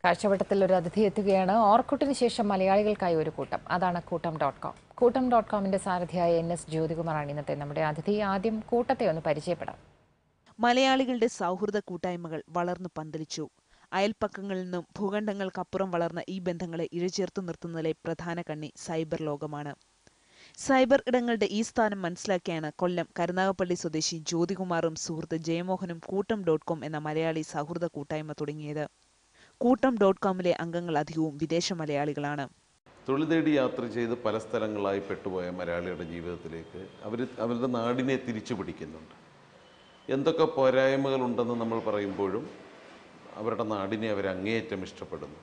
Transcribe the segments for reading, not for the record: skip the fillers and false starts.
കാഴ്ചവട്ടത്തിൽ ഒരു അതിഥി എത്തുകയാണ്. ഓർക്കുട്ടിന് ശേഷം മലയാളികൾക്കായി ഒരു കൂട്ടം. അതാണ് കൂട്ടം.com. കൂട്ടം.comന്റെ സാരഥിയായ NS ജ്യോതികുമാറാണ് ഇന്നത്തെ നമ്മുടെ അതിഥി. ആദ്യം കൂട്ടത്തെ ഒന്ന് പരിചയപ്പെടാം. മലയാളികളുടെ സൗഹൃദ കൂട്ടായ്മകൾ വളർന്നു പന്തലിച്ചു. അയൽപ്പക്കങ്ങളിൽ നിന്നും ഭൂഖണ്ഡങ്ങൾക്കപ്പുറം വളർന്ന ഈ ബന്ധങ്ങളെ ഇഴചേർത്തു നിർത്തുന്നതിലെ പ്രധാന കണ്ണി സൈബർ ലോകമാണ്. സൈബർ ഇടങ്ങളുടെ ഈ സ്ഥാനം മനസ്സിലാക്കിയാണ് കൊല്ലം കരുനാഗപ്പള്ളി സ്വദേശി ജ്യോതികുമാറും സുഹൃത്ത് ജയമോഹനും കൂട്ടം.com എന്ന മലയാളി സൗഹൃദ കൂട്ടായ്മ തുടങ്ങിയത്. കൂട്ടം.comലെ അംഗങ്ങൾ അധികവും വിദേശ മലയാളികളാണ്. തൊഴിൽ തേടി യാത്ര ചെയ്ത് പല സ്ഥലങ്ങളായി പെട്ടുപോയ മലയാളിയുടെ ജീവിതത്തിലേക്ക് അവരുടെ നാടിനെ തിരിച്ചു പിടിക്കുന്നുണ്ട്. എന്തൊക്കെ പോരായ്മകളുണ്ടെന്ന് നമ്മൾ പറയുമ്പോഴും അവരുടെ നാടിനെ അവർ അങ്ങേയറ്റം ഇഷ്ടപ്പെടുന്നു.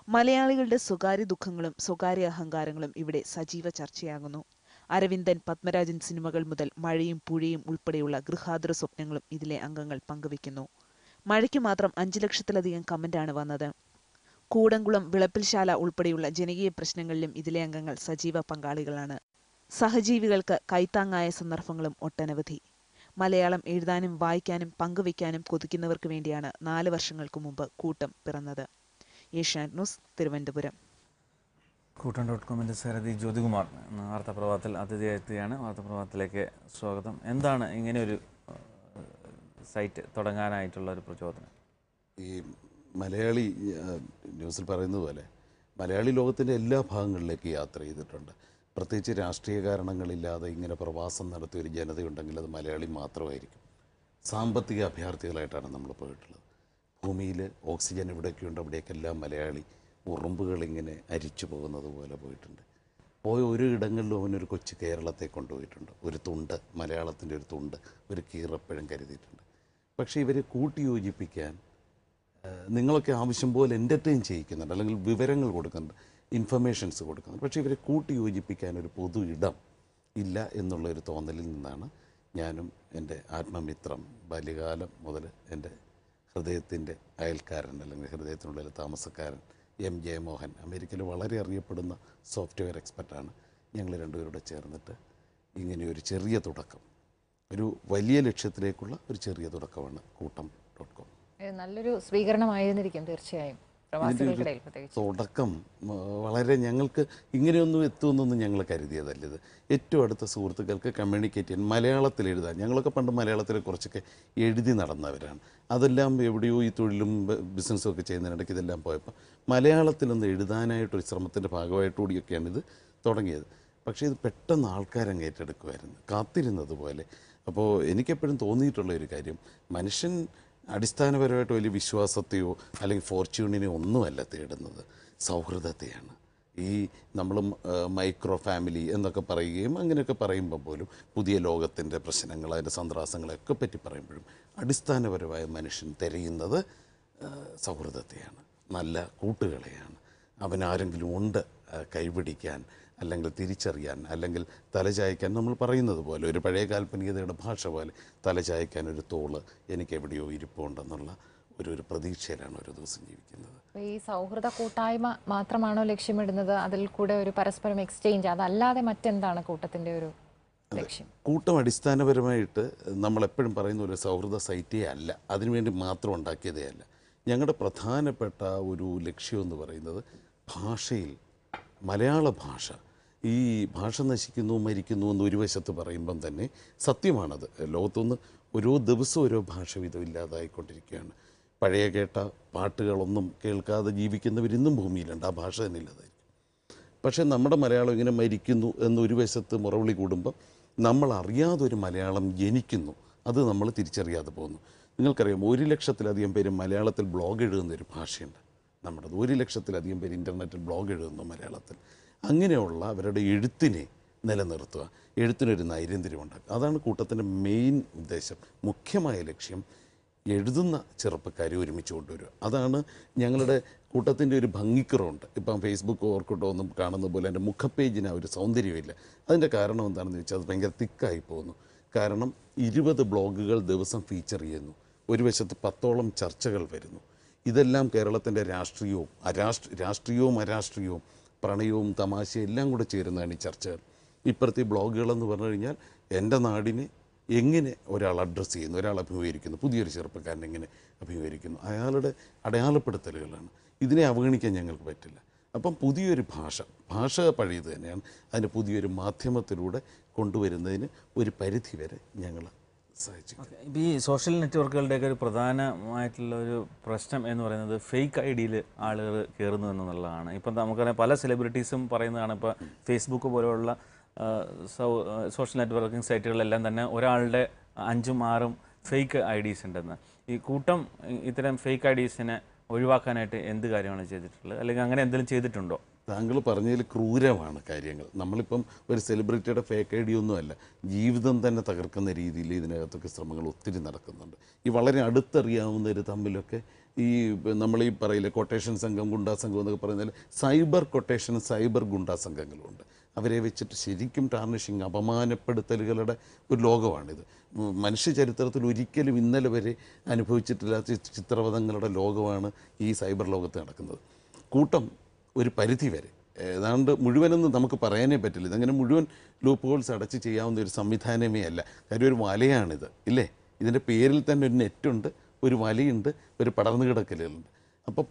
മലയാളികളുടെ സ്വകാര്യ ദുഃഖങ്ങളും സ്വകാര്യ അഹങ്കാരങ്ങളും ഇവിടെ സജീവ ചർച്ചയാകുന്നു. അരവിന്ദൻ, പത്മരാജൻ സിനിമകൾ മുതൽ മഴയും പുഴയും ഉൾപ്പെടെയുള്ള ഗൃഹാതുര സ്വപ്നങ്ങളും ഇതിലെ അംഗങ്ങൾ പങ്കുവയ്ക്കുന്നു. മഴയ്ക്ക് മാത്രം 5 ലക്ഷത്തിലധികം കമന്റാണ് വന്നത്. കൂടംകുളം, വിളപ്പിൽശാല ഉൾപ്പെടെയുള്ള ജനകീയ പ്രശ്നങ്ങളിലും ഇതിലെ അംഗങ്ങൾ സജീവ പങ്കാളികളാണ്. സഹജീവികൾക്ക് കൈത്താങ്ങായ സന്ദർഭങ്ങളും ഒട്ടനവധി. മലയാളം എഴുതാനും വായിക്കാനും പങ്കുവയ്ക്കാനും കൊതിക്കുന്നവർക്ക് വേണ്ടിയാണ് 4 വർഷങ്ങൾക്ക് മുമ്പ് കൂട്ടം പിറന്നത്. ഏഷ്യാനെറ്റ് ന്യൂസ്, തിരുവനന്തപുരം. കൂട്ടം.comന്റെ സാരഥി ജ്യോതികുമാർ വാർത്താപ്രഭാതത്തിൽ അതിഥിയായെത്തുകയാണ്. വാർത്താപ്രഭാതത്തിലേക്ക് സ്വാഗതം. എന്താണ് ഇങ്ങനെയൊരു സൈറ്റ് തുടങ്ങാനായിട്ടുള്ള ഒരു പ്രചോദനം? ഈ മലയാളി ന്യൂസിൽ പറയുന്നത് പോലെ മലയാളി ലോകത്തിൻ്റെ എല്ലാ ഭാഗങ്ങളിലേക്ക് യാത്ര ചെയ്തിട്ടുണ്ട്. പ്രത്യേകിച്ച് രാഷ്ട്രീയ കാരണങ്ങളില്ലാതെ ഇങ്ങനെ പ്രവാസം നടത്തിയ ഒരു ജനതയുണ്ടെങ്കിൽ അത് മലയാളി മാത്രമായിരിക്കും. സാമ്പത്തിക അഭയാർത്ഥികളായിട്ടാണ് നമ്മൾ പോയിട്ടുള്ളത്. ഭൂമിയിൽ ഓക്സിജൻ എവിടെയൊക്കെയുണ്ട് അവിടേക്കെല്ലാം മലയാളി ഉറുമ്പുകളിങ്ങനെ അരിച്ചു പോകുന്നത് പോലെ പോയിട്ടുണ്ട്. പോയ ഒരു ഇടങ്ങളിലും അവനൊരു കൊച്ചു കേരളത്തെ കൊണ്ടുപോയിട്ടുണ്ട്. ഒരു തുണ്ട്, മലയാളത്തിൻ്റെ ഒരു തുണ്ട്, ഒരു കീറപ്പഴം കരുതിയിട്ടുണ്ട്. പക്ഷേ ഇവരെ കൂട്ടിയോജിപ്പിക്കാൻ നിങ്ങളൊക്കെ ആവശ്യം പോലെ എൻ്റർടൈൻ ചെയ്യിക്കുന്നുണ്ട്, അല്ലെങ്കിൽ വിവരങ്ങൾ കൊടുക്കുന്നുണ്ട്, ഇൻഫർമേഷൻസ് കൊടുക്കുന്നുണ്ട്. പക്ഷേ ഇവരെ കൂട്ടിയോജിപ്പിക്കാൻ ഒരു പൊതു ഇടം ഇല്ല എന്നുള്ളൊരു തോന്നലിൽ നിന്നാണ് ഞാനും എൻ്റെ ആത്മമിത്രം ബാല്യകാലം മുതൽ എൻ്റെ ഹൃദയത്തിൻ്റെ അയൽക്കാരൻ, അല്ലെങ്കിൽ ഹൃദയത്തിനുള്ളിൽ താമസക്കാരൻ ജയമോഹൻ, അമേരിക്കയിൽ വളരെ അറിയപ്പെടുന്ന സോഫ്റ്റ്വെയർ എക്സ്പെർട്ടാണ്. ഞങ്ങൾ രണ്ടുപേരുടെ ചേർന്നിട്ട് ഇങ്ങനെയൊരു ചെറിയ തുടക്കം, ഒരു വലിയ ലക്ഷ്യത്തിലേക്കുള്ള ഒരു ചെറിയ തുടക്കമാണ് കൂട്ടം.com. നല്ലൊരു സ്വീകരണമായിരുന്നിരിക്കും തീർച്ചയായും പ്രവാസികൾക്കിടയിൽ. തുടക്കം വളരെ ഞങ്ങൾക്ക് ഇങ്ങനെയൊന്നും എത്തുമെന്നൊന്നും ഞങ്ങൾ കരുതിയതല്ല. ഇത് ഏറ്റവും അടുത്ത സുഹൃത്തുക്കൾക്ക് കമ്മ്യൂണിക്കേറ്റ് ചെയ്യാൻ മലയാളത്തിൽ എഴുതാൻ, ഞങ്ങളൊക്കെ പണ്ട് മലയാളത്തിൽ കുറച്ചൊക്കെ എഴുതി നടന്നവരാണ്. അതെല്ലാം എവിടെയോ ഈ തൊഴിലും ബിസിനസ്സും ഒക്കെ ചെയ്യുന്നതിനിടയ്ക്ക് ഇതെല്ലാം പോയപ്പോൾ മലയാളത്തിലൊന്ന് എഴുതാനായിട്ടൊരു ശ്രമത്തിൻ്റെ ഭാഗമായിട്ടുകൂടിയൊക്കെയാണ് ഇത് തുടങ്ങിയത്. പക്ഷേ ഇത് പെട്ടെന്ന് ആൾക്കാരങ്ങ് ഏറ്റെടുക്കുമായിരുന്നു, കാത്തിരുന്നത് പോലെ. അപ്പോൾ എനിക്കെപ്പോഴും തോന്നിയിട്ടുള്ള ഒരു കാര്യം, മനുഷ്യൻ അടിസ്ഥാനപരമായിട്ട് വലിയ വിശ്വാസത്തെയോ അല്ലെങ്കിൽ ഫോർച്യൂണിനെയോ ഒന്നുമല്ല തേടുന്നത്, സൗഹൃദത്തെയാണ്. ഈ നമ്മളും മൈക്രോ ഫാമിലി എന്നൊക്കെ പറയുകയും അങ്ങനെയൊക്കെ പറയുമ്പോൾ പോലും പുതിയ ലോകത്തിൻ്റെ പ്രശ്നങ്ങൾ, അതിൻ്റെ സന്ത്രാസങ്ങളെയൊക്കെ പറ്റി പറയുമ്പോഴും അടിസ്ഥാനപരമായ മനുഷ്യൻ തിരയുന്നത് സൗഹൃദത്തെയാണ്, നല്ല കൂട്ടുകളെയാണ്. അവനാരെങ്കിലും ഉണ്ട് കൈപിടിക്കാൻ, അല്ലെങ്കിൽ തിരിച്ചറിയാൻ, അല്ലെങ്കിൽ തലചായ്ക്കാൻ. നമ്മൾ പറയുന്നത് പോലെ ഒരു പഴയ കാൽപ്പനികതയുടെ ഭാഷ പോലെ തലചായ്ക്കാൻ ഒരു തോള് എനിക്കെവിടെയോ ഇരിപ്പുണ്ടെന്നുള്ള ഒരു പ്രതീക്ഷയിലാണ് ഒരു ദിവസം ജീവിക്കുന്നത്. ഈ സൗഹൃദ കൂട്ടായ്മ മാത്രമാണോ ലക്ഷ്യമിടുന്നത്? അതിൽ കൂടെ ഒരു പരസ്പരം എക്സ്ചേഞ്ച്, അതല്ലാതെ മറ്റെന്താണ് കൂട്ടത്തിൻ്റെ ഒരു ലക്ഷ്യം? കൂട്ടം അടിസ്ഥാനപരമായിട്ട് നമ്മളെപ്പോഴും പറയുന്ന ഒരു സൗഹൃദ സൈറ്റേ അല്ല, അതിനുവേണ്ടി മാത്രം ഉണ്ടാക്കിയതേ അല്ല. ഞങ്ങളുടെ പ്രധാനപ്പെട്ട ഒരു ലക്ഷ്യം എന്ന് പറയുന്നത് ഭാഷയിൽ, മലയാള ഭാഷ, ഈ ഭാഷ നശിക്കുന്നു മരിക്കുന്നു എന്ന് ഒരു വശത്ത് പറയുമ്പം തന്നെ സത്യമാണത്. ലോകത്തുനിന്ന് ഓരോ ദിവസവും ഓരോ ഭാഷ വീതം ഇല്ലാതായിക്കൊണ്ടിരിക്കുകയാണ്. പഴയ കേട്ട പാട്ടുകളൊന്നും കേൾക്കാതെ ജീവിക്കുന്നവരിന്നും ഭൂമിയിലുണ്ട്, ആ ഭാഷ തന്നെ ഇല്ലാതായിരിക്കും. പക്ഷേ നമ്മുടെ മലയാളം ഇങ്ങനെ മരിക്കുന്നു എന്നൊരു വശത്ത് മുറവിളി കൂടുമ്പം നമ്മൾ അറിയാതൊരു മലയാളം ജനിക്കുന്നു, അത് നമ്മൾ തിരിച്ചറിയാതെ പോകുന്നു. നിങ്ങൾക്കറിയാം, 1 ലക്ഷത്തിലധികം പേര് മലയാളത്തിൽ ബ്ലോഗ് എഴുതുന്നൊരു ഭാഷയുണ്ട് നമ്മുടേത്. 1 ലക്ഷത്തിലധികം പേര് ഇൻ്റർനെറ്റിൽ ബ്ലോഗ് എഴുതുന്നു മലയാളത്തിൽ. അങ്ങനെയുള്ള അവരുടെ എഴുത്തിനെ നിലനിർത്തുക, എഴുത്തിനൊരു നൈരന്തര്യം ഉണ്ടാക്കുക, അതാണ് കൂട്ടത്തിൻ്റെ മെയിൻ ഉദ്ദേശം. മുഖ്യമായ ലക്ഷ്യം എഴുതുന്ന ചെറുപ്പക്കാരെ ഒരുമിച്ച് കൊണ്ടുവരിക. അതാണ് ഞങ്ങളുടെ കൂട്ടത്തിൻ്റെ ഒരു ഭംഗിക്കുറവുണ്ട്. ഇപ്പം ഫേസ്ബുക്ക് ഓർക്കുട്ടോ ഒന്നും കാണുന്ന പോലെ എൻ്റെ മുഖപ്പേജിന് ഒരു സൗന്ദര്യമില്ല. അതിൻ്റെ കാരണം എന്താണെന്ന് വെച്ചാൽ അത് ഭയങ്കര തിക്കായി പോകുന്നു. കാരണം 20 ബ്ലോഗുകൾ ദിവസം ഫീച്ചർ ചെയ്യുന്നു, ഒരു വശത്ത് 10ഓളം ചർച്ചകൾ വരുന്നു. ഇതെല്ലാം കേരളത്തിൻ്റെ രാഷ്ട്രീയവും അരാഷ്ട്രീയവും പ്രണയവും തമാശയും എല്ലാം കൂടെ ചേരുന്നതാണ് ഈ ചർച്ചകൾ. ഇപ്പോഴത്തെ ബ്ലോഗുകളെന്ന് പറഞ്ഞു കഴിഞ്ഞാൽ എൻ്റെ നാടിനെ എങ്ങനെ ഒരാൾ അഡ്രസ്സ് ചെയ്യുന്നു, ഒരാൾ അഭിമുഖീകരിക്കുന്നു, പുതിയൊരു ചെറുപ്പക്കാരൻ എങ്ങനെ അഭിമുഖീകരിക്കുന്നു, അയാളുടെ അടയാളപ്പെടുത്തലുകളാണ്. ഇതിനെ അവഗണിക്കാൻ ഞങ്ങൾക്ക് പറ്റില്ല. അപ്പം പുതിയൊരു ഭാഷ പഴയത് തന്നെയാണ്. അതിന് പുതിയൊരു മാധ്യമത്തിലൂടെ കൊണ്ടുവരുന്നതിന് ഒരു പരിധി വരെ ഞങ്ങൾ സഹായിച്ചു. ഇപ്പോൾ ഈ സോഷ്യൽ നെറ്റ്വർക്കുകളുടെയൊക്കെ ഒരു പ്രധാനമായിട്ടുള്ള ഒരു പ്രശ്നം എന്ന് പറയുന്നത് ഫേക്ക് ഐ ഡിയിൽ ആളുകൾ കയറുന്നു എന്നുള്ളതാണ്. ഇപ്പം നമുക്കറിയാം പല സെലിബ്രിറ്റീസും പറയുന്നതാണ്. ഇപ്പോൾ ഫേസ്ബുക്ക് പോലെയുള്ള സോഷ്യൽ നെറ്റ്വർക്കിംഗ് സൈറ്റുകളിലെല്ലാം തന്നെ ഒരാളുടെ 5ഉം 6ഉം ഫേക്ക് ഐ ഡീസ് ഉണ്ടെന്ന്. ഈ കൂട്ടം ഇത്തരം ഫേക്ക് ഐ ഡീസിനെ ഒഴിവാക്കാനായിട്ട് എന്ത് കാര്യമാണ് ചെയ്തിട്ടുള്ളത്, അല്ലെങ്കിൽ അങ്ങനെ എന്തെങ്കിലും ചെയ്തിട്ടുണ്ടോ? താങ്കൾ പറഞ്ഞതിൽ ക്രൂരമാണ് കാര്യങ്ങൾ. നമ്മളിപ്പം ഒരു സെലിബ്രിറ്റിയുടെ ഫേക്ക് ഐ ഡി ഒന്നുമല്ല, ജീവിതം തന്നെ തകർക്കുന്ന രീതിയിൽ ഇതിനകത്തൊക്കെ ശ്രമങ്ങൾ ഒത്തിരി നടക്കുന്നുണ്ട്. ഈ വളരെ അടുത്തറിയാവുന്നവർ തമ്മിലൊക്കെ ഈ നമ്മൾ ഈ പറയില്ലേ കൊട്ടേഷൻ സംഘം, ഗുണ്ടാ സംഘം എന്നൊക്കെ പറയുന്നതിൽ സൈബർ കൊട്ടേഷൻ, സൈബർ ഗുണ്ടാ സംഘങ്ങളുണ്ട്. അവരെ വെച്ചിട്ട് ശരിക്കും ടാർണിഷിങ്, അപമാനപ്പെടുത്തലുകളുടെ ഒരു ലോകമാണിത്. മനുഷ്യ ചരിത്രത്തിൽ ഒരിക്കലും ഇന്നലെ വരെ അനുഭവിച്ചിട്ടില്ലാത്ത ചിത്രവധങ്ങളുടെ ലോകമാണ് ഈ സൈബർ ലോകത്ത് നടക്കുന്നത്. കൂട്ടം ഒരു പരിധി വരെ, ഏതാണ്ട് മുഴുവനൊന്നും നമുക്ക് പറയാനേ പറ്റില്ല. ഇതങ്ങനെ മുഴുവൻ ലൂപ്പ് ഹോൾസ് അടച്ച് ചെയ്യാവുന്ന ഒരു സംവിധാനമേ അല്ല. കാര്യം ഒരു വലയാണിത്, ഇല്ലേ? ഇതിൻ്റെ പേരിൽ തന്നെ ഒരു നെറ്റുണ്ട്, ഒരു വലയുണ്ട്, ഒരു പടർന്നു കിടക്കലുകളുണ്ട്. അപ്പോൾ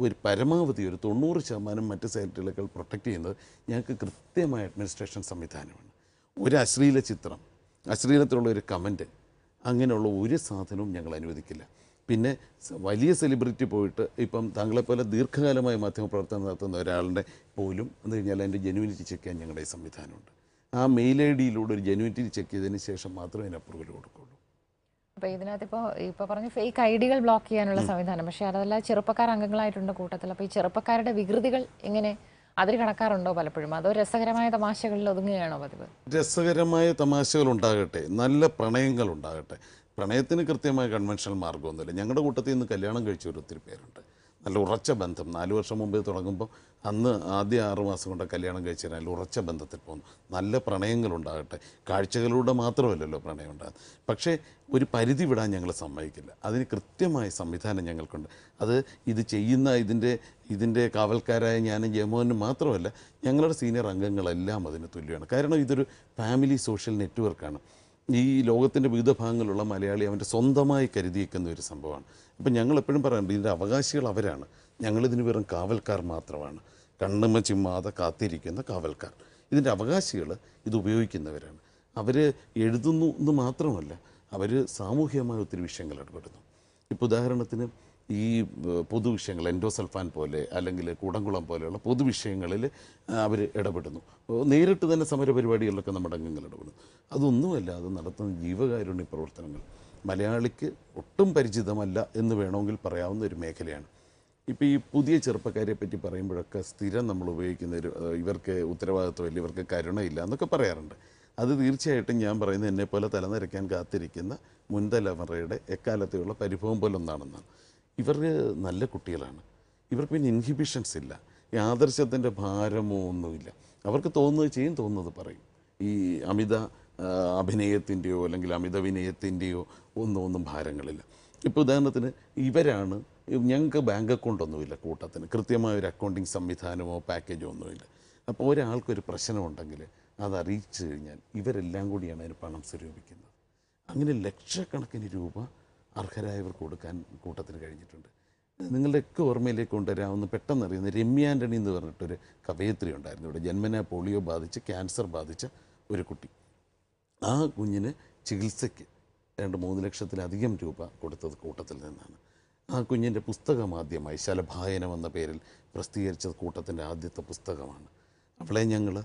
ഒരു പരമാവധി ഒരു 90% മറ്റ് സൈറ്റുകളേക്കാൾ പ്രൊട്ടക്റ്റ് ചെയ്യുന്നത് ഞങ്ങൾക്ക് കൃത്യമായ അഡ്മിനിസ്ട്രേഷൻ സംവിധാനമാണ്. ഒരു അശ്ലീല ചിത്രം, അശ്ലീലത്തിലുള്ള ഒരു കമൻറ്റ്, അങ്ങനെയുള്ള ഒരു സാധനവും ഞങ്ങൾ അനുവദിക്കില്ല. പിന്നെ വലിയ സെലിബ്രിറ്റി പോയിട്ട് ഇപ്പം താങ്കളെപ്പോലെ ദീർഘകാലമായി മാധ്യമപ്രവർത്തനം നടത്തുന്ന ഒരാളുടെ പോലും എന്ന് കഴിഞ്ഞാൽ അതിൻ്റെ ജെനുവിനിറ്റി ചെക്ക് ചെയ്യാൻ ഞങ്ങളുടെ ഈ സംവിധാനമുണ്ട്. ആ മെയിൽ ഐ ഡിയിലൂടെ ഒരു ജെനുവിനിറ്റി ചെക്ക് ചെയ്തതിന് ശേഷം മാത്രമേ അതിന് അപ്രൂവൽ കൊടുക്കുള്ളൂ. അപ്പോൾ ഇതിനകത്ത് ഇപ്പോൾ പറഞ്ഞ ഫേക്ക് ഐ ഡികൾ ബ്ലോക്ക് ചെയ്യാനുള്ള സംവിധാനം, പക്ഷേ അതല്ല ചെറുപ്പക്കാർ അംഗങ്ങളായിട്ടുണ്ട് കൂട്ടത്തിൽ. അപ്പോൾ ഈ ചെറുപ്പക്കാരുടെ വികൃതികൾ എങ്ങനെ അതിൽ കണക്കാറുണ്ടോ പലപ്പോഴും? അതോ രസകരമായ തമാശകളിൽ ഒതുങ്ങുകയാണോ പതിവ്? രസകരമായ തമാശകൾ ഉണ്ടാകട്ടെ, നല്ല പ്രണയങ്ങൾ ഉണ്ടാകട്ടെ. പ്രണയത്തിന് കൃത്യമായ കൺവെൻഷണൽ മാർഗ്ഗമൊന്നുമില്ല. ഞങ്ങളുടെ കൂട്ടത്തിൽ നിന്ന് കല്യാണം കഴിച്ചവർ ഒത്തിരി പേരുണ്ട്. നല്ല ഉറച്ച ബന്ധം 4 വർഷം മുമ്പേ തുടങ്ങുമ്പോൾ അന്ന് ആദ്യ 6 മാസം കൊണ്ട് കല്യാണം കഴിച്ചാൽ നല്ല ഉറച്ച ബന്ധത്തിൽ പോകുന്നു. നല്ല പ്രണയങ്ങളുണ്ടാകട്ടെ. കാഴ്ചകളിലൂടെ മാത്രമല്ലല്ലോ പ്രണയം ഉണ്ടാകുന്നത്. പക്ഷേ ഒരു പരിധി വിടാൻ ഞങ്ങൾ സമ്മതിക്കില്ല. അതിന് കൃത്യമായ സംവിധാനം ഞങ്ങൾക്കുണ്ട്. അത് ഇത് ചെയ്യുന്ന ഇതിൻ്റെ കാവൽക്കാരായ ഞാനും ജയമോഹനും മാത്രമല്ല, ഞങ്ങളുടെ സീനിയർ അംഗങ്ങളെല്ലാം അതിന് തുല്യമാണ്. കാരണം ഇതൊരു ഫാമിലി സോഷ്യൽ നെറ്റ്വർക്കാണ്. ഈ ലോകത്തിൻ്റെ വിവിധ ഭാഗങ്ങളിലുള്ള മലയാളി അവൻ്റെ സ്വന്തമായി കരുതിയിരിക്കുന്ന ഒരു സംഭവമാണ്. അപ്പം ഞങ്ങൾ എപ്പോഴും പറയാറുണ്ട്, ഇതിൻ്റെ അവകാശികൾ അവരാണ്, ഞങ്ങളിതിന് വെറും കാവൽക്കാർ മാത്രമാണ്. കണ്ണുമ ചിമ്മാതെ കാത്തിരിക്കുന്ന കാവൽക്കാർ. ഇതിൻ്റെ അവകാശികൾ ഇത് ഉപയോഗിക്കുന്നവരാണ്. അവർ എഴുതുന്നു എന്ന് മാത്രമല്ല, അവർ സാമൂഹികമായ ഒത്തിരി വിഷയങ്ങൾ ഇടപെടുന്നു. ഇപ്പോൾ ഉദാഹരണത്തിന് ഈ പൊതുവിഷയങ്ങൾ, എൻഡോസൾഫാൻ പോലെ അല്ലെങ്കിൽ കൂടംകുളം പോലെയുള്ള പൊതുവിഷയങ്ങളിൽ അവർ ഇടപെടുന്നു. നേരിട്ട് തന്നെ സമരപരിപാടികളിലൊക്കെ നമ്മുടെ അംഗങ്ങൾ ഇടപെടുന്നു. അതൊന്നുമല്ല, അത് നടത്തുന്ന ജീവകാരുണ്യ പ്രവർത്തനങ്ങൾ മലയാളിക്ക് ഒട്ടും പരിചിതമല്ല എന്ന് വേണമെങ്കിൽ പറയാവുന്ന ഒരു മേഖലയാണ്. ഇപ്പോൾ ഈ പുതിയ ചെറുപ്പക്കാരെ പറ്റി പറയുമ്പോഴൊക്കെ സ്ഥിരം നമ്മൾ ഉപയോഗിക്കുന്ന ഇവർക്ക് ഉത്തരവാദിത്വമില്ല, ഇവർക്ക് കരുണയില്ല എന്നൊക്കെ പറയാറുണ്ട്. അത് തീർച്ചയായിട്ടും ഞാൻ പറയുന്നത് എന്നെപ്പോലെ തലനിരയ്ക്കാൻ കാത്തിരിക്കുന്ന മുൻതലമുറയുടെ എക്കാലത്തെയുള്ള പരിഭവം പോലെ ഒന്നാണെന്നാണ്. ഇവർ നല്ല കുട്ടികളാണ്. ഇവർക്ക് പിന്നെ ഇൻഹിബിഷൻസ് ഇല്ല, ഈ ആദർശത്തിൻ്റെ ഭാരമോ ഒന്നുമില്ല. അവർക്ക് തോന്നുന്നത് ചെയ്യും, തോന്നുന്നത് പറയും. ഈ അമിത അഭിനയത്തിൻ്റെയോ അല്ലെങ്കിൽ അമിത വിനയത്തിൻ്റെയോ ഒന്നും ഭാരങ്ങളില്ല. ഇപ്പോൾ ഉദാഹരണത്തിന് ഇവരാണ്, ഞങ്ങൾക്ക് ബാങ്ക് അക്കൗണ്ടൊന്നുമില്ല കൂട്ടത്തിന്, കൃത്യമായ ഒരു അക്കൗണ്ടിങ് സംവിധാനമോ പാക്കേജോ ഒന്നുമില്ല. അപ്പോൾ ഒരാൾക്കൊരു പ്രശ്നമുണ്ടെങ്കിൽ അത് അറിയിച്ചു കഴിഞ്ഞാൽ ഇവരെല്ലാം കൂടിയാണ് അതിന് പണം സ്വരൂപിക്കുന്നത്. അങ്ങനെ ലക്ഷക്കണക്കിന് രൂപ അർഹരായവർക്ക് കൊടുക്കാൻ കൂട്ടത്തിന് കഴിഞ്ഞിട്ടുണ്ട്. നിങ്ങളുടെയൊക്കെ ഓർമ്മയിലേക്ക് കൊണ്ടുവരാവുന്ന പെട്ടെന്നറിയുന്ന രമ്യ ആൻ്റണി എന്ന് പറഞ്ഞിട്ടൊരു കവയത്രി ഉണ്ടായിരുന്നു ഇവിടെ. ജന്മന പോളിയോ ബാധിച്ച് ക്യാൻസർ ബാധിച്ച ഒരു കുട്ടി. ആ കുഞ്ഞിന് ചികിത്സയ്ക്ക് 2-3 ലക്ഷത്തിലധികം രൂപ കൊടുത്തത് കൂട്ടത്തിൽ നിന്നാണ്. ആ കുഞ്ഞിൻ്റെ പുസ്തകം ആദ്യമായി ശലഭായനം എന്ന പേരിൽ പ്രസിദ്ധീകരിച്ചത് കൂട്ടത്തിൻ്റെ ആദ്യത്തെ പുസ്തകമാണ്. അവളെ ഞങ്ങൾ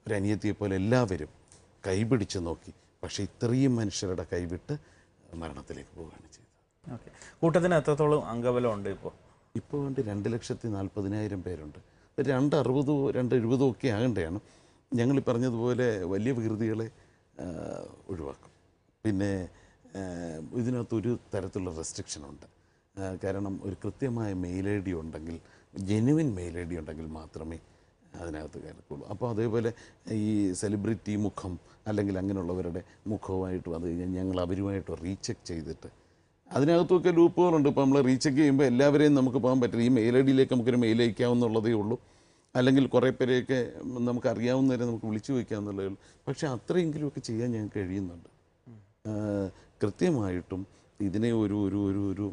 ഒരു അനിയത്തിയെപ്പോലെ എല്ലാവരും കൈപിടിച്ച് നോക്കി. പക്ഷേ ഇത്രയും മനുഷ്യരുടെ കൈവിട്ട് മരണത്തിലേക്ക് പോവുകയാണ് ചെയ്തത്. ഓക്കെ, കൂട്ടത്തിന് എത്രത്തോളം അംഗബലം ഉണ്ട് ഇപ്പോൾ? ഇപ്പോൾ വേണ്ടി 2,40,000 പേരുണ്ട്. 260 270 ഒക്കെ ആകേണ്ടതാണ്. ഞങ്ങൾ പറഞ്ഞതുപോലെ വലിയ വികൃതികളെ ഒഴിവാക്കും. പിന്നെ ഇതിനകത്തൊരു തരത്തിലുള്ള റെസ്ട്രിക്ഷനുണ്ട്. കാരണം ഒരു കൃത്യമായ മെയിൽ ഐ ഡി ഉണ്ടെങ്കിൽ, ജെനുവിൻ മെയിൽ ഐ ഡി ഉണ്ടെങ്കിൽ മാത്രമേ അതിനകത്ത് കയറക്കുള്ളൂ. അപ്പോൾ അതേപോലെ ഈ സെലിബ്രിറ്റി മുഖം അല്ലെങ്കിൽ അങ്ങനെയുള്ളവരുടെ മുഖവുമായിട്ട് വന്നു കഴിഞ്ഞാൽ ഞങ്ങൾ അവരുമായിട്ട് റീചെക്ക് ചെയ്തിട്ട്, അതിനകത്തൊക്കെ ലൂപ്പുകളുണ്ട്. ഇപ്പോൾ നമ്മൾ റീചെക്ക് ചെയ്യുമ്പോൾ എല്ലാവരെയും നമുക്ക് പോകാൻ പറ്റില്ല. ഈ മെയിൽ ഐ ഡിയിലേക്ക് നമുക്കൊരു മെയിൽ അയക്കാവുന്നുള്ളതേ ഉള്ളൂ, അല്ലെങ്കിൽ കുറേ പേരെയൊക്കെ നമുക്ക് അറിയാവുന്നവരെ നമുക്ക് വിളിച്ചു വയ്ക്കാമെന്നുള്ളതേ ഉള്ളൂ. പക്ഷേ അത്രയെങ്കിലുമൊക്കെ ചെയ്യാൻ ഞങ്ങൾക്ക് കഴിയുന്നുണ്ട്. കൃത്യമായിട്ടും ഇതിനെ ഒരു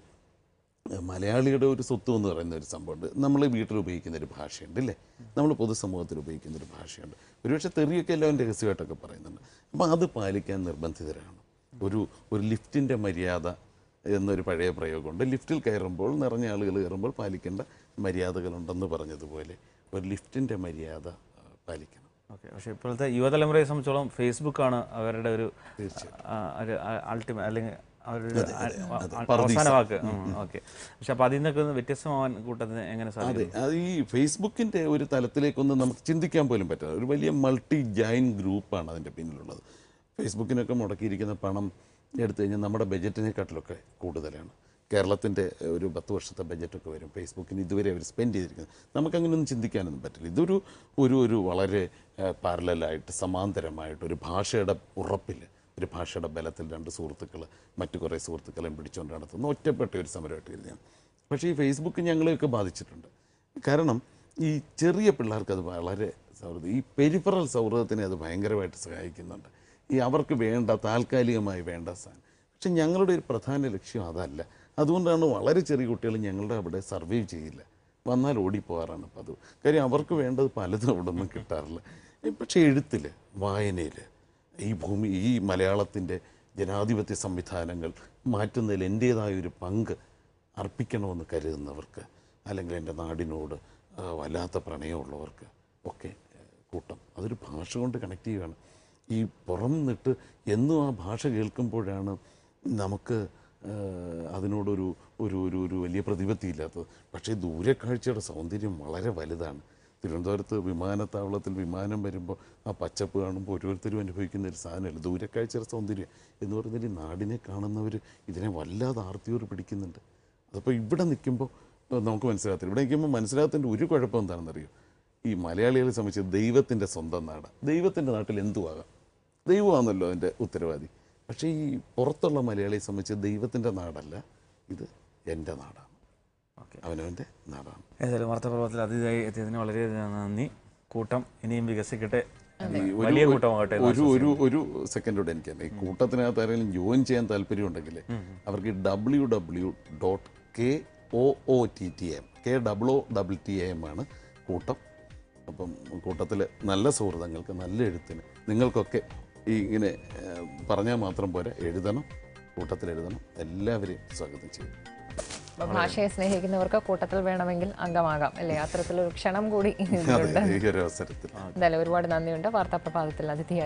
മലയാളിയുടെ ഒരു സ്വത്വം എന്ന് പറയുന്ന ഒരു സംഭവമുണ്ട്. നമ്മൾ വീട്ടിൽ ഉപയോഗിക്കുന്ന ഒരു ഭാഷയുണ്ട് അല്ലേ, നമ്മൾ പൊതുസമൂഹത്തിൽ ഉപയോഗിക്കുന്ന ഒരു ഭാഷയുണ്ട്. ഒരുപക്ഷെ തെറിയൊക്കെ എല്ലാവരും രഹസ്യമായിട്ടൊക്കെ പറയുന്നുണ്ട്. അപ്പോൾ അത് പാലിക്കാൻ നിർബന്ധിതരാണ്. ഒരു ലിഫ്റ്റിൻ്റെ മര്യാദ എന്നൊരു പഴയ പ്രയോഗമുണ്ട്. ലിഫ്റ്റിൽ കയറുമ്പോൾ നിറഞ്ഞ ആളുകൾ കയറുമ്പോൾ പാലിക്കേണ്ട മര്യാദകളുണ്ടെന്ന് പറഞ്ഞതുപോലെ ഒരു ലിഫ്റ്റിൻ്റെ മര്യാദ പാലിക്കണം. ഓക്കെ, പക്ഷേ ഇപ്പോഴത്തെ യുവതലമുറയെ സംബന്ധിച്ചോളം ഫേസ്ബുക്കാണ് അവരുടെ ഒരു അൾട്ടിമേറ്റ് അല്ലെങ്കിൽ അവരുടെ അവസാന വാക്ക്. ഓക്കെ, പക്ഷെ അപ്പോൾ അതിൽ നിന്നൊക്കെ ഒന്ന് വ്യത്യസ്തമാവാൻ കൂട്ടത്തിന് എങ്ങനെ സാധിക്കും? അത് ഈ ഫേസ്ബുക്കിൻ്റെ ഒരു തലത്തിലേക്കൊന്നും നമുക്ക് ചിന്തിക്കാൻ പോലും പറ്റില്ല. ഒരു വലിയ മൾട്ടി ജൈൻ ഗ്രൂപ്പാണ് അതിൻ്റെ പിന്നിലുള്ളത്. ഫേസ്ബുക്കിനൊക്കെ മുടക്കിയിരിക്കുന്ന പണം എടുത്തു കഴിഞ്ഞാൽ നമ്മുടെ ബജറ്റിനെക്കാട്ടിലൊക്കെ കൂടുതലാണ്. കേരളത്തിൻ്റെ ഒരു 10 വർഷത്തെ ബജറ്റൊക്കെ വരും ഫേസ്ബുക്കിന് ഇതുവരെ അവർ സ്പെൻഡ് ചെയ്തിരിക്കുന്നത്. നമുക്കങ്ങനെയൊന്നും ചിന്തിക്കാനൊന്നും പറ്റില്ല. ഇതൊരു ഒരു വളരെ പാരലലായിട്ട് സമാന്തരമായിട്ട് ഒരു ഭാഷയുടെ ഉറപ്പിൽ, ഒരു ഭാഷയുടെ ബലത്തിൽ 2 സുഹൃത്തുക്കൾ മറ്റു കുറേ സുഹൃത്തുക്കളെയും പിടിച്ചുകൊണ്ട് നടത്തുന്ന ഒറ്റപ്പെട്ട ഒരു സമരമായിട്ട് കരുതിയാണ്. പക്ഷേ ഈ ഫേസ്ബുക്ക് ഞങ്ങളെയൊക്കെ ബാധിച്ചിട്ടുണ്ട്. കാരണം ഈ ചെറിയ പിള്ളേർക്ക് അത് വളരെ സൗഹൃദം, ഈ പെരിഫറൽ സൗഹൃദത്തിനെ അത് ഭയങ്കരമായിട്ട് സഹായിക്കുന്നുണ്ട്. ഈ അവർക്ക് വേണ്ട താൽക്കാലികമായി വേണ്ട സാധനം. പക്ഷെ ഞങ്ങളുടെ ഒരു പ്രധാന ലക്ഷ്യം അതല്ല. അതുകൊണ്ടാണ് വളരെ ചെറിയ കുട്ടികൾ ഞങ്ങളുടെ അവിടെ സർവൈവ് ചെയ്യില്ല, വന്നാൽ ഓടിപ്പോകാറാണ് പതിവ്. കാര്യം അവർക്ക് വേണ്ടത് പലതും അവിടെ ഒന്നും കിട്ടാറില്ല. പക്ഷേ എഴുത്തിൽ, വായനയിൽ, ഈ മലയാളത്തിൻ്റെ ജനാധിപത്യ സംവിധാനങ്ങൾ മാറ്റുന്നതിൽ എൻ്റേതായൊരു പങ്ക് അർപ്പിക്കണമെന്ന് കരുതുന്നവർക്ക്, അല്ലെങ്കിൽ എൻ്റെ നാടിനോട് വല്ലാത്ത പ്രണയമുള്ളവർക്ക് ഒക്കെ കൂട്ടം അതൊരു ഭാഷ കൊണ്ട് കണക്ട് ചെയ്യുകയാണ്. ഈ പുറം നിട്ട് എന്നും ആ ഭാഷ കേൾക്കുമ്പോഴാണ് നമുക്ക് അതിനോടൊരു ഒരു വലിയ പ്രതിപത്തിയില്ലാത്തത്. പക്ഷേ ദൂരക്കാഴ്ചയുടെ സൗന്ദര്യം വളരെ വലുതാണ്. തിരുവനന്തപുരത്ത് വിമാനത്താവളത്തിൽ വിമാനം വരുമ്പോൾ ആ പച്ചപ്പ് കാണുമ്പോൾ ഓരോരുത്തരും അനുഭവിക്കുന്ന ഒരു സാധനമല്ല ദൂരക്കാഴ്ചയുടെ സൗന്ദര്യം എന്ന് പറഞ്ഞാൽ. ഈ നാടിനെ കാണുന്നവർ ഇതിനെ വല്ലാതെ ആർത്തിയോട് പിടിക്കുന്നുണ്ട്. അതപ്പോൾ ഇവിടെ നിൽക്കുമ്പോൾ നമുക്ക് മനസ്സിലാകത്തില്ല. ഇവിടെ നിൽക്കുമ്പോൾ മനസ്സിലാകത്തിൻ്റെ ഒരു കുഴപ്പം എന്താണെന്നറിയോ? ഈ മലയാളികളെ സംബന്ധിച്ച് ദൈവത്തിൻ്റെ സ്വന്തം നാടാണ്. ദൈവത്തിൻ്റെ നാട്ടിൽ എന്തുവാകാം, ദൈവമാണല്ലോ അതിൻ്റെ ഉത്തരവാദി. പക്ഷേ ഈ പുറത്തുള്ള മലയാളിയെ സംബന്ധിച്ച് ദൈവത്തിൻ്റെ നാടല്ല, ഇത് എൻ്റെ നാടാണ്, അവനവൻ്റെ നാടാണ്. ഏതായാലും വാർത്താപ്രഭാതത്തിൽ അതിഥിയായി എത്തിയതിന് വളരെ നന്ദി. കൂട്ടം ഇനിയും വികസിക്കട്ടെ, വലിയ കൂട്ടമാകട്ടെ. ഒരു സെക്കൻഡോടെ എനിക്ക് ഈ കൂട്ടത്തിനകത്ത് ആരെങ്കിലും ജോയിൻ ചെയ്യാൻ താല്പര്യമുണ്ടെങ്കിൽ അവർക്ക് www.KOOTTM ആണ് കൂട്ടം. അപ്പം കൂട്ടത്തിൽ നല്ല സൗഹൃദങ്ങൾക്ക്, നല്ല എഴുത്തിന്, നിങ്ങൾക്കൊക്കെ ഈ ഇങ്ങനെ പറഞ്ഞാൽ മാത്രം പോരാ, എഴുതണം, കൂട്ടത്തിൽ എഴുതണം. എല്ലാവരെയും സ്വാഗതം ചെയ്യും. ഭാഷയെ സ്നേഹിക്കുന്നവർക്ക് കൂട്ടത്തിൽ വേണമെങ്കിൽ അംഗമാകാം അല്ലേ? അത്തരത്തിലൊരു ക്ഷണം കൂടി ഈ ഒരു അവസരത്തിൽ എന്തായാലും ഒരുപാട് നന്ദിയുണ്ട്. വാർത്താപ്രഭാതത്തിൽ അതിഥിയായി